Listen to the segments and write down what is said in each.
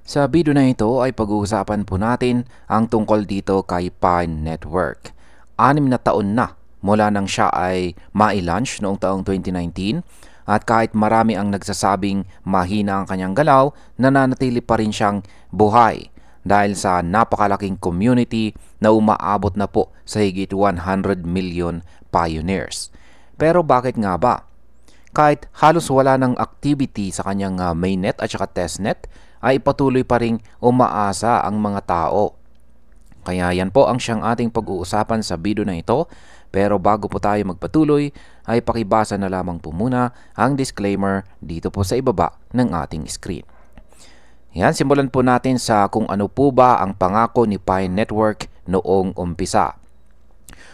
Sa video na ito ay pag-uusapan po natin ang tungkol dito kay Pine Network. 6 na taon na mula nang siya ay ma-launch noong taong 2019 at kahit marami ang nagsasabing mahina ang kanyang galaw, nananatili pa rin siyang buhay dahil sa napakalaking community na umaabot na po sa higit 100 million pioneers. Pero bakit nga ba? Kahit halos wala ng activity sa kanyang mainnet at saka testnet, ay patuloy pa ring umaasa ang mga tao. Kaya yan po ang siyang ating pag-uusapan sa video na ito. Pero bago po tayo magpatuloy, ay pakibasa na lamang po muna ang disclaimer dito po sa ibaba ng ating screen. Yan, simulan po natin sa kung ano po ba ang pangako ni Pine Network noong umpisa.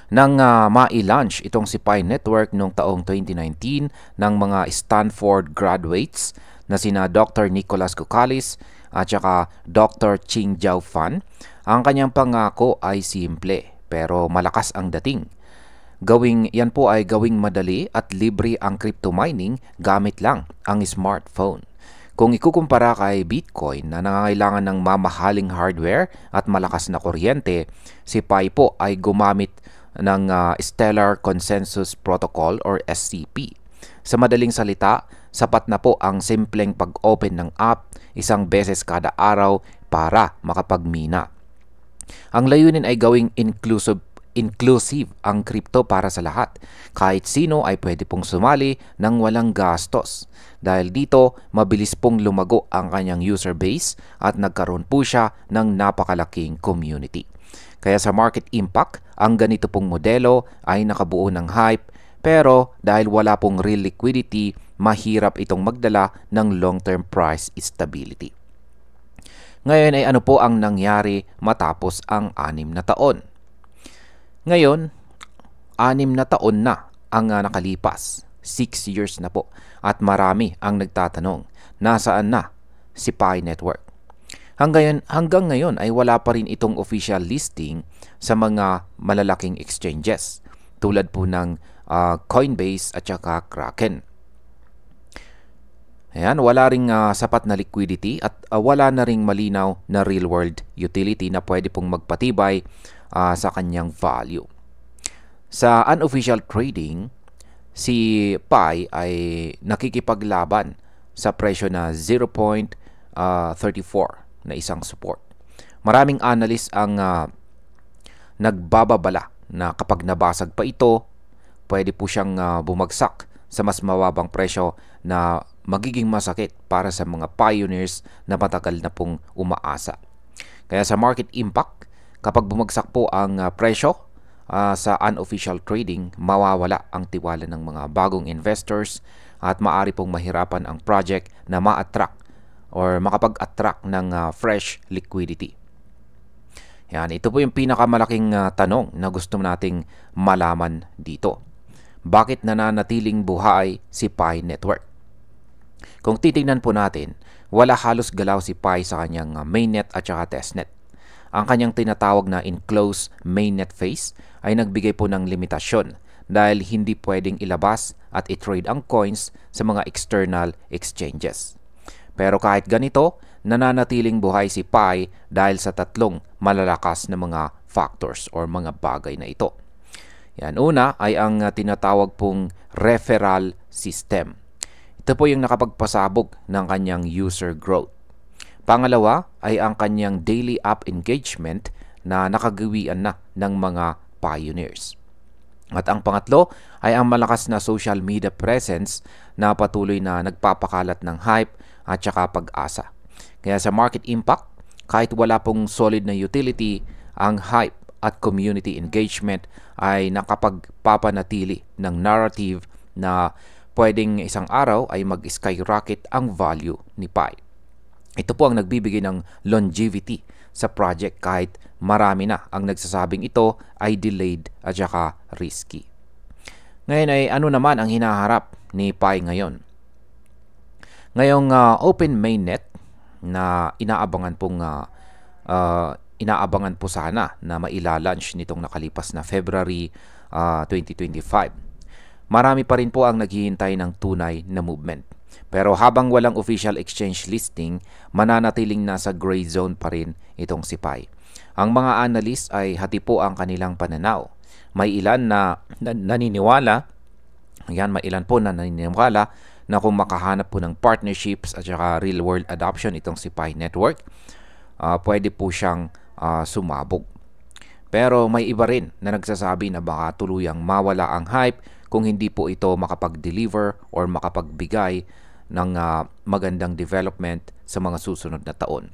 Nang ma-launch itong si Pine Network noong taong 2019 ng mga Stanford graduates na sina Dr. Nicholas Kokkalis at saka Dr. Ching Jiao Fan, ang kanyang pangako ay simple pero malakas ang dating. Yan po ay gawing madali at libre ang crypto mining gamit lang ang smartphone. Kung ikukumpara kay Bitcoin na nangangailangan ng mamahaling hardware at malakas na kuryente, si Pi po ay gumamit ng Stellar Consensus Protocol or SCP. Sa madaling salita, sapat na po ang simpleng pag-open ng app isang beses kada araw para makapagmina. Ang layunin ay gawing inclusive ang crypto para sa lahat. Kahit sino ay pwede pong sumali ng walang gastos. Dahil dito, mabilis pong lumago ang kanyang user base at nagkaroon po siya ng napakalaking community. Kaya sa market impact, ang ganito pong modelo ay nakabuo ng hype, pero dahil wala pong real liquidity, mahirap itong magdala ng long-term price stability. Ngayon ay ano po ang nangyari matapos ang 6 na taon? Ngayon, 6 na taon na ang nakalipas. 6 years na po. At marami ang nagtatanong, nasaan na si Pi Network? Hanggang ngayon ay wala pa rin itong official listing sa mga malalaking exchanges tulad po ng Coinbase at saka Kraken. Ayan, wala ring sapat na liquidity at wala na ring malinaw na real-world utility na pwede pong magpatibay sa kanyang value. Sa unofficial trading, si Pi ay nakikipaglaban sa presyo na 0.34 na isang support. Maraming analyst ang nagbababala na kapag nabasag pa ito, pwede po siyang bumagsak sa mas mababang presyo na magiging masakit para sa mga pioneers na matagal na pong umaasa. Kaya sa market impact, kapag bumagsak po ang presyo sa unofficial trading, mawawala ang tiwala ng mga bagong investors at maaari pong mahirapan ang project na ma-attract or makapag-attract ng fresh liquidity. Yan, ito po yung pinakamalaking tanong na gusto nating malaman dito. Bakit nananatiling buhay si Pi Network? Kung titingnan po natin, wala halos galaw si Pi sa kanyang mainnet at saka testnet. Ang kanyang tinatawag na enclosed mainnet phase ay nagbigay po ng limitasyon dahil hindi pwedeng ilabas at i-trade ang coins sa mga external exchanges. Pero kahit ganito, nananatiling buhay si Pi dahil sa 3 malalakas na mga factors or mga bagay na ito. Yan, una ay ang tinatawag pong referral system. Ito po yung nakapagpasabog ng kanyang user growth. Pangalawa ay ang kanyang daily app engagement na nakagawian na ng mga pioneers. At ang pangatlo ay ang malakas na social media presence na patuloy na nagpapakalat ng hype at saka pag-asa. Kaya sa market impact, kahit wala pong solid na utility, ang hype at community engagement ay nakapagpapanatili ng narrative na pwedeng isang araw ay mag-skyrocket ang value ni Pi. Ito po ang nagbibigay ng longevity sa project kahit marami na ang nagsasabing ito ay delayed at saka risky. Ngayon ay ano naman ang hinaharap ni Pi ngayon? Ngayong open mainnet na inaabangan po sana na maila-launch nitong nakalipas na February 2025. Marami pa rin po ang naghihintay ng tunay na movement. Pero habang walang official exchange listing, mananatiling nasa gray zone pa rin itong si Pi. Ang mga analyst ay hati po ang kanilang pananaw. May ilan na naniniwala, may ilan po na naniniwala na kung makahanap po ng partnerships at saka real world adoption itong si Pi Network, pwede po siyang sumabog. Pero may iba rin na nagsasabi na baka tuluyang mawala ang hype kung hindi po ito makapag-deliver or makapagbigay ng magandang development sa mga susunod na taon.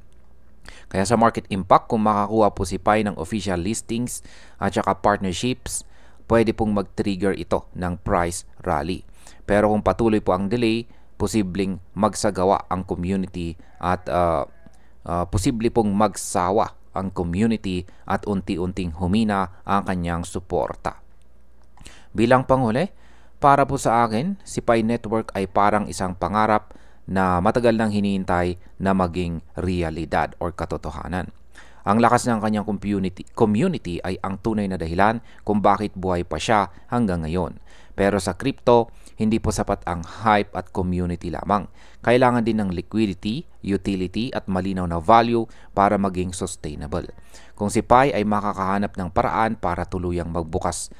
Kaya sa market impact, kung makakuha po si Pi ng official listings at saka partnerships, pwede pong mag-trigger ito ng price rally. Pero kung patuloy po ang delay, posibleng magsagawa ang community at posible pong magsawa ang community at unti-unting humina ang kanyang suporta. Bilang panghuli, para po sa akin, si Pi Network ay parang isang pangarap na matagal nang hinihintay na maging realidad or katotohanan. Ang lakas ng kanyang community ay ang tunay na dahilan kung bakit buhay pa siya hanggang ngayon. Pero sa crypto, hindi po sapat ang hype at community lamang. Kailangan din ng liquidity, utility at malinaw na value para maging sustainable. Kung si Pi ay makakahanap ng paraan para tuluyang magbukas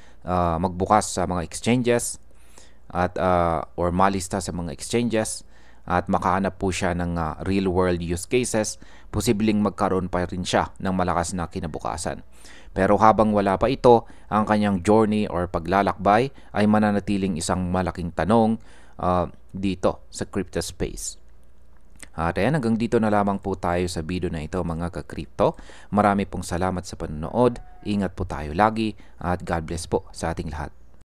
sa mga exchanges at or malista sa mga exchanges at makahanap po siya ng real world use cases, posibleng magkaroon pa rin siya ng malakas na kinabukasan. Pero habang wala pa ito, ang kanyang journey or paglalakbay ay mananatiling isang malaking tanong dito sa crypto space. At ayan, hanggang dito na lamang po tayo sa video na ito mga ka-crypto. Marami pong salamat sa panonood. Ingat po tayo lagi at God bless po sa ating lahat.